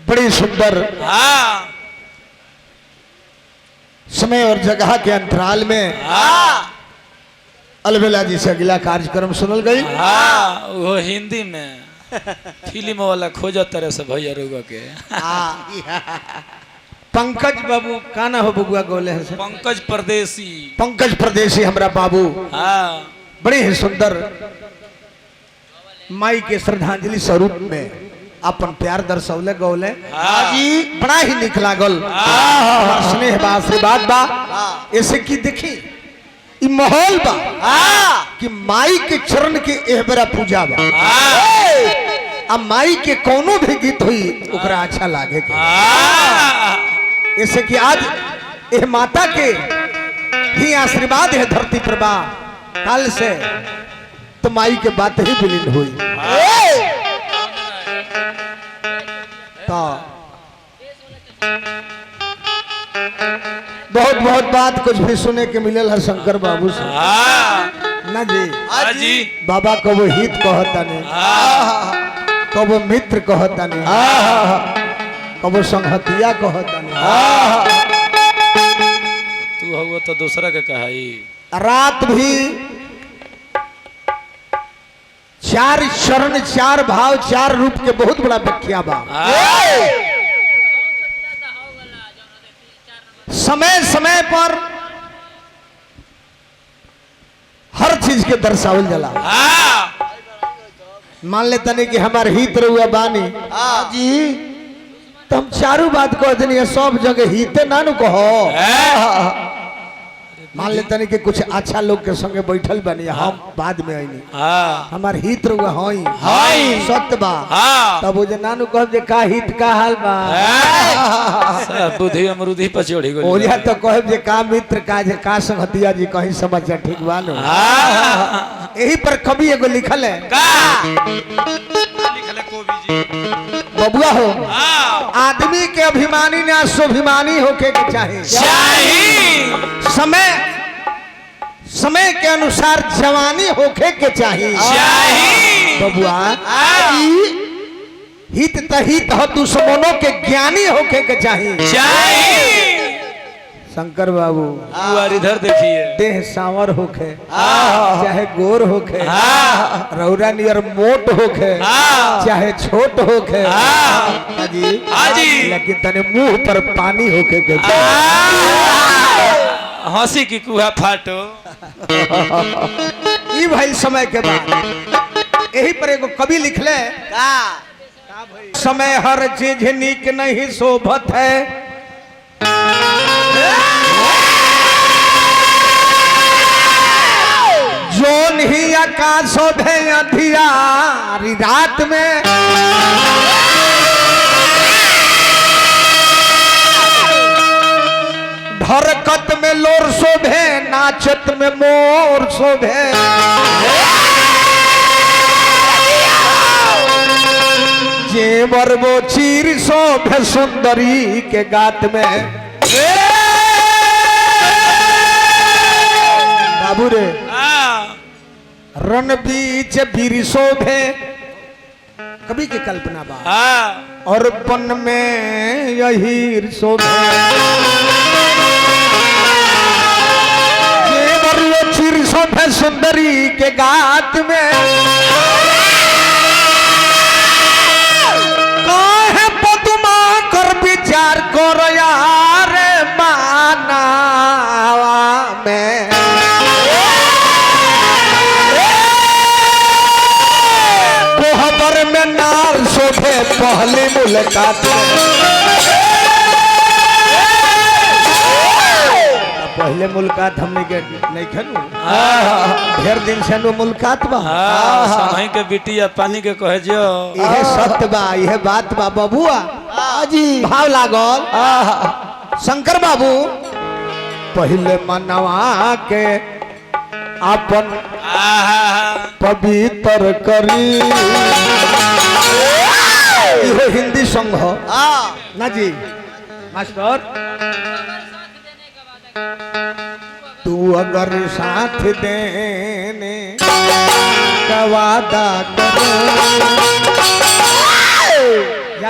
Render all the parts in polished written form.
बड़ी सुंदर समय और जगह के अंतराल में अलबेला जी से अगला कार्यक्रम सुनल गई। वो हिंदी में फिल्म वाला खोज तरह से भैया रुआ के पंकज बाबू काना हो बबुआ गोले हैं पंकज परदेसी। पंकज परदेसी हमारा बाबू बड़े ही सुंदर माई के श्रद्धांजलि स्वरूप में अपन प्यार दर्शौले गौले जी बड़ा ही निक लागल। स्नेह बा आशीर्वाद बा ऐसे की देखी इ माहौल बा कि माई के चरण के एहबरा पूजा बा। अब माई के कोनो भी गीत हुई ओकरा अच्छा लागे के ऐसे कि आज यह माता के ही आशीर्वाद है धरती पर बा। कल से तो माई के बात ही विलीन हुई। तो बहुत बहुत बात कुछ भी सुने के मिलल है शंकर बाबू से ना जी। बाबा को वो हित कहता नहीं, कबो मित्र कहता नहीं, कबो संहतिया कहता नहीं। तू हो तो दूसरा के कहाई। रात भी चार चरण चार भाव चार रूप के बहुत बड़ा व्याख्या बा। समय समय पर हर चीज के दर्शावल जाला। मान लेता नहीं कि हमारे हित रहुआ बानी जी तो हम चारों बात कह देनी सब जगह हिते ना नु कहो। मान लेता नहीं कि कुछ अच्छा लोग के संगे बैठल बनी हम बाद में आईनी हमार हित रहुआ हई सत्य बा तब वो जे नानू कहब जे का हित का हाल बा सब बुद्धि अमरूदी पर चढ़ी गई। ओरिया तो कहब जे का मित्र का जे का संगतिया जी कहीं समाचार ठीक बा नो। यही पर कवि एगो लिखल है कोबी जी बबुआ हो आदमी के अभिमानी ना स्वाभिमानी होके के चाहिए। समय समय के अनुसार जवानी होके के चाहिए बबुआ। हित तहित हो दुश्मनों के ज्ञानी होके के चाहिए। शंकर बाबू इधर देखिए देह सांवर होके चाहे गोर होके रौरा नियर मोट होके चाहे छोट होके लेकिन तने मुंह पर पानी होके के हंसी की कुहा फाटो। ई भाई समय के बाद यही पर एगो कवि लिखले समय हर चीज नीक नहीं शोभत है जोन ही आकाश शोभे अंधियारी रात में हरकत में लोर शोभे नाचत में मोर शोभे। जेवर वो चीर शोभे सुंदरी के गात में। बाबू रे रन बीच बीर शोभे कभी की कल्पना बा और वन में यही शोभे। चिर शोभे सुंदरी के गात में कहे पदुमा कर विचार करो यार माना में कोहबर में नार शोभे पहली मुलाकात पहले मुलाकात हमने के नहीं खनु ढेर दिन से नो मुलाकात बा समय के बिटिया पानी के कहे जो यह सत्य बा यह बात बा बबुआ जी भाव लागल शंकर बाबू पहले मनवा के अपन पवित्र करी। यह हिंदी सॉन्ग हो ना जी मास्टर। तू अगर साथ देने का वादा कर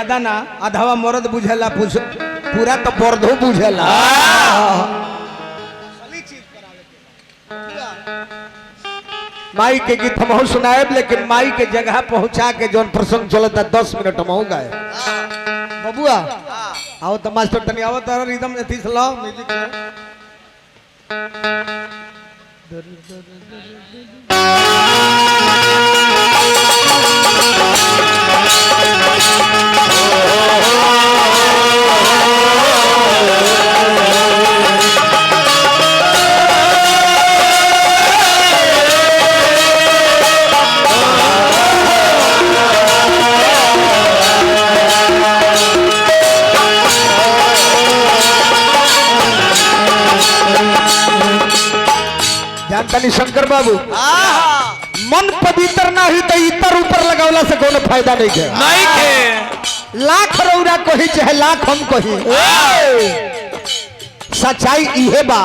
ज्यादा ना आधावा मर्द बुझेला पूरा तो पर्दो बुझेला। माई के गीत हम सुनाए लेकिन माई के जगह पहुंचा के जो प्रसंग चलता 10 मिनट हम हो गए। बबुआ आओ तो मास्टर तनी आओ तारा रिदम एथी से लो म्यूजिक जानतानी शंकर बाबू मन पवित्र ना हुई तो इतर ऊपर लगावला से कोनो फायदा नहीं है। नहीं के लाख रौरा कही चाहे लाख हम कही सच्चाई इहे बा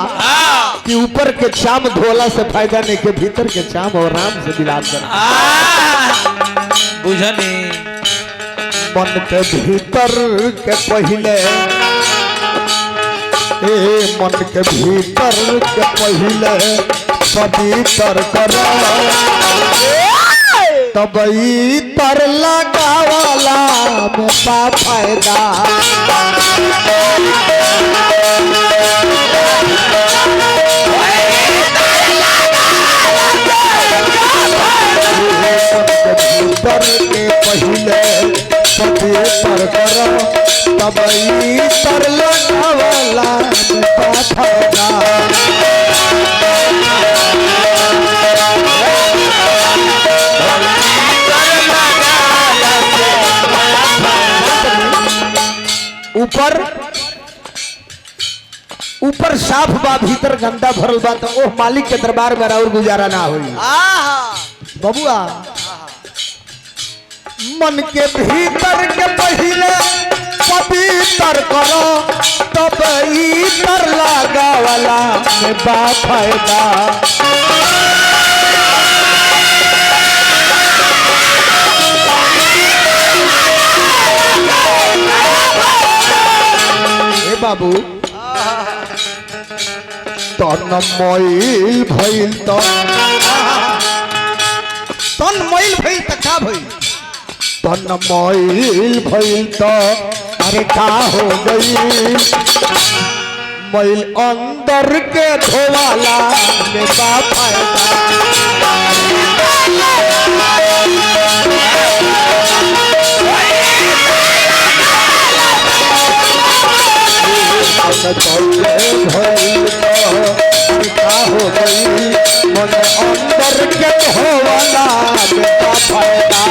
कि ऊपर के चाम धोला से फायदा नहीं के भीतर के चाम और राम से विलाप कर बुझनी मन के भीतर के पहले मन के भीतर के पहले पवित्र करो तब इतर लगावाला में बा फायदा। भीतर के पहले पवित्र करो तब इतर लगावाला में बा फायदा। ऊपर ऊपर साफ बा भीतर गंदा भरल बा तो ओह मालिक के दरबार में और गुजारा ना होई। बबुआ मन के भीतर के पहले पवित्र करो तब इतर लगावला में बा फायदा। बाबू तन मैल भइल तो तन मैल भइल त का भइल तन मैल भइल तो अरे का हो गई मैल अंदर के धोवाला में बा फायदा। हो गई मन अंदर के धोवाला में बा फायदा।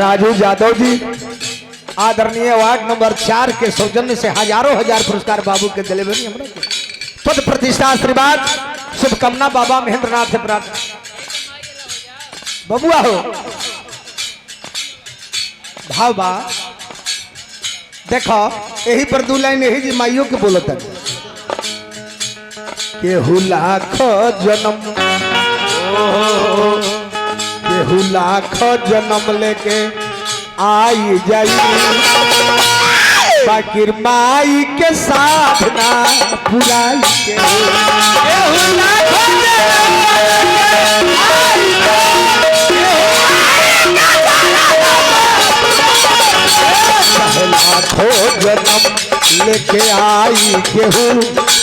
राजू यादव जी आदरणीय वार्ड नंबर 4 के सौजन्य से हजारों हजार पुरस्कार बाबू के डिलीवरी हमरा पद प्रतिष्ठा आशीर्वाद शुभकामना बाबा महेंद्रनाथ से प्राप्त। बबुआ हो भाव बा देखो यही पर 2 लाइन यही जी माइयों के बोलत है केहू लाख जन्म केहू लाख जन्म लेके आई जाई बाकिर माई के साधना पुराई के केहू लाख जन्म लेके आई केहू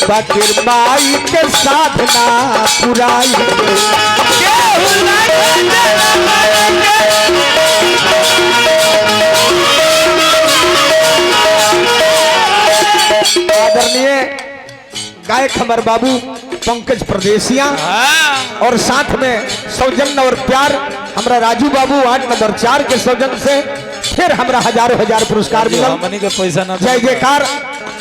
बाकिर माई के साधना पुराई के आदरणीय गायक हमारे बाबू पंकज प्रदेशिया और साथ में सौजन्य और प्यार हमारा राजू बाबू वार्ड नंबर 4 के सौजन्य से फिर हमरा हजारों हजार पुरस्कार मिला। हमनी के पैसा ना जय जयकार।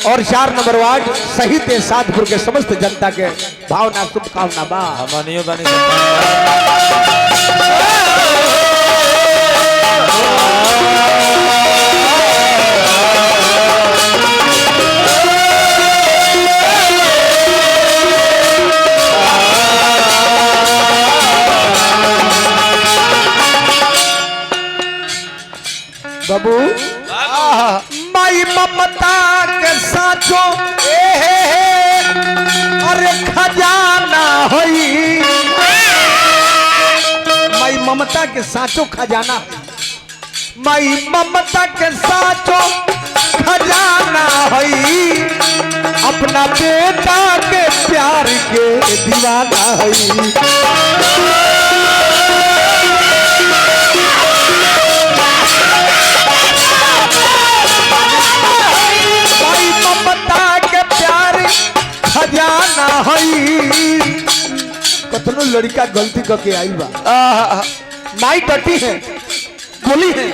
और 4 नंबर वार्ड सहित सातपुर के समस्त जनता के भावना शुभकामना बा। हमनियो बानी बाबू माई ममता के साचो अरे खजाना होई। माई ममता के साचो खजाना, माई ममता के साचो खजाना होई। अपना बेटा के प्यार के दीवाना होई। खजाना हई। कतनो लड़का गलती करके आई बा, माई डटी है, बोली है,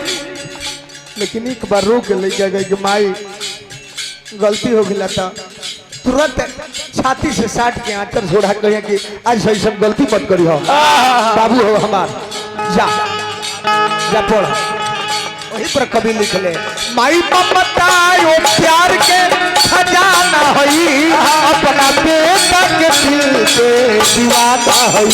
लेकिन एक बार रो के लेके गई कि माई गलती हो गई था, तुरंत छाती से साट के आंचर छोड़ा कहे कि आज सही सब गलती मत करी हो। बाबू हो हमार, जा जा पढ़। वही पर कभी लिख ले, माई ममता ओ प्यार के खजाना हई। अपना बेटा के दिल पे दीवाना हई।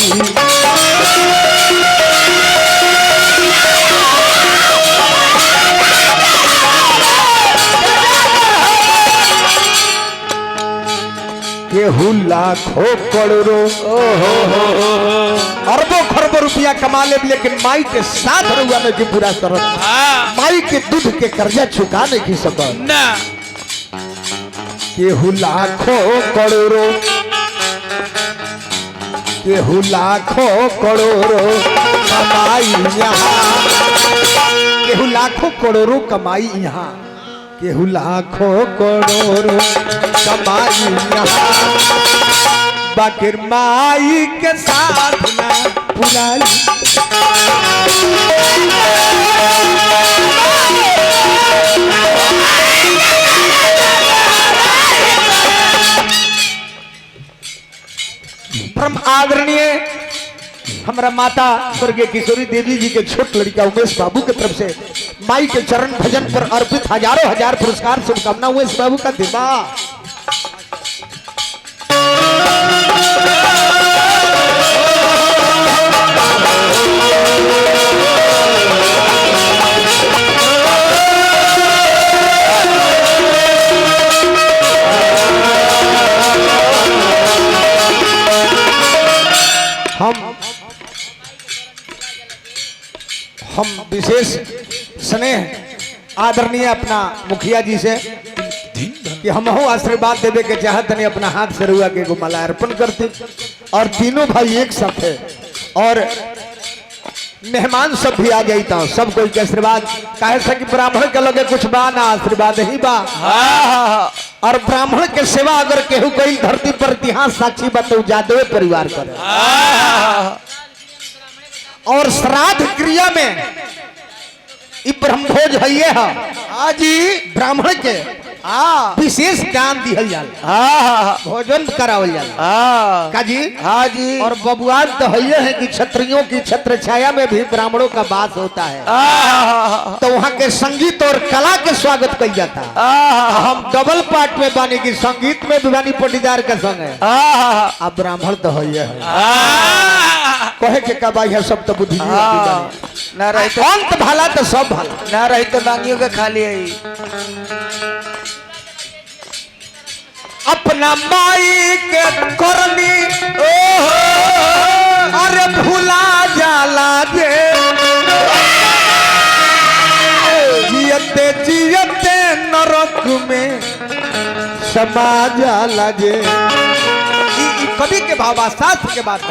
केहू लाखों करोड़ों अरबों खरबों रुपया कमा ले, लेकिन माई के साथ रुआ में की पूरा तरफ माई के दूध के कर्जा चुकाने की सकत ना। केहू लाखों करोड़ों, केहू लाखों करोड़ों कमाई यहाँ, केहू लाखों करोड़ों कमाई यहाँ, केहू लाखों करोड़ों कमाई यहाँ। बाकिर माई के साथ ना पुराई। परम आदरणीय हमारा माता स्वर्गीय किशोरी देवी जी के छोट लड़का उमेश बाबू की तरफ से माई के चरण भजन पर अर्पित हजारों हजार पुरस्कार शुभकामना उमेश बाबू का देवा। हम विशेष स्नेह आदरणीय अपना मुखिया जी से कि हम आशीर्वाद देवे के चाहत नहीं, अपना हाथ से रुआ के माला अर्पण करते और तीनों भाई एक साथ है और मेहमान सब भी आ जाता, सब कोई के आशीर्वाद काहे से कि ब्राह्मण के लगे कुछ बा ना, आशीर्वाद ही बा। और ब्राह्मण के सेवा अगर केहू कोई धरती पर इतिहास साक्षी बताऊ जादवे परिवार करे। और श्राद्ध क्रिया में ब्रह्मभोज है आजी ब्राह्मण के विशेष ज्ञान दिहल जाला, भोजन करावल जाला का जी। हाँ जी। और बबुआ तो है कि क्षत्रियों की छत्र छाया में भी ब्राह्मणों का वास होता है, तो वहाँ के संगीत और कला के स्वागत किया जाता है। हम डबल पार्ट में बानी की संगीत में भी बानी पटीदार का संग है, अब ब्राह्मण तो है कहे के का भाई है सब तो बुद्धि ना रही तो अंत भला तो सब भला ना रही तो मांगियों के खाली है। अपना माई के करनी अरे भूला जाला जे, जियते जियते नरक में समा जाला जे। कवि के भावा शास्त्र के बात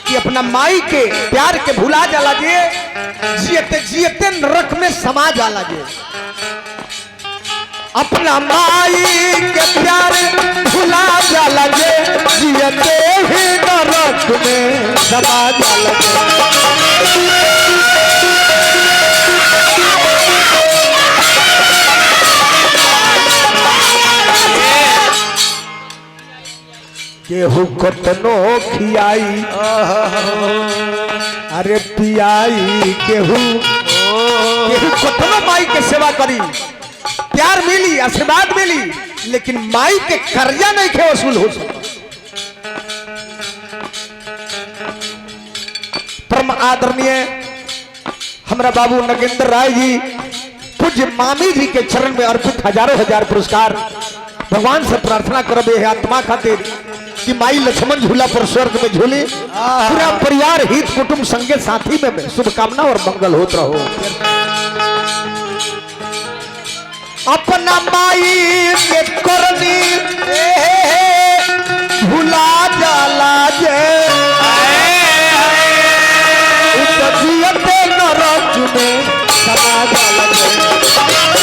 कि अपना माई के प्यार के भुला जाला जे, जियते जियते नरक में समा जाला जे। अपना माई के प्यार भुला जाला जे, जियते ही नरक में समा जाला जे। केहू कतनो खियाई अरे पियाई केहू केहू कतनो माई के सेवा करी प्यार मिली आशीर्वाद मिली लेकिन माई के कर्जा नहीं खे वसूल हो सकता। परम आदरणीय हमारा बाबू नगेंद्र राय जी पूज्य मामी जी के चरण में अर्पित हजारों हजार पुरस्कार। भगवान से प्रार्थना करब है आत्मा खातिर कि माई लक्ष्मण झूला पर स्वर्ग में झूले पूरा परिवार हित कुटुंब संगे साथी में शुभकामना और मंगल होत रहो। अपना माई के करनी भुला जाला जे नरक में समा जाला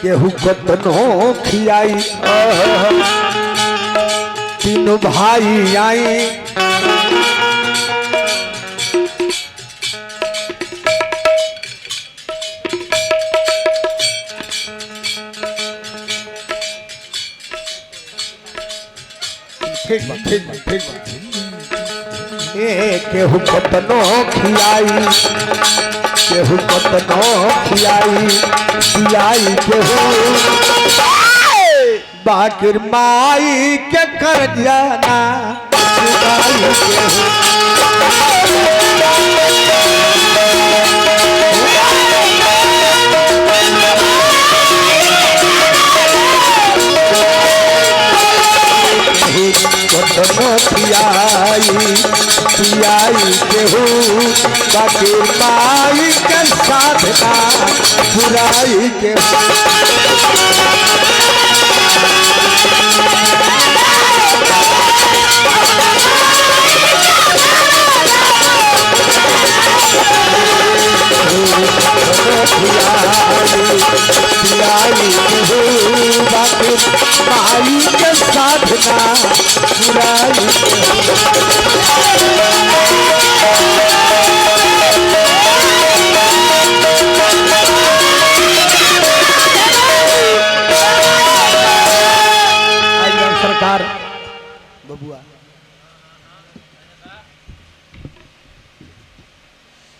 केहू कतनो खियाई तीनों भाई आई केहू कतनो खियाई केहू कतनो खियाई पियाई केहू बाकिर माई के कर जाना कतनो पियाई पियाई केहू बाकिर माई के साधना बुराई केहू माई के साधना बुराई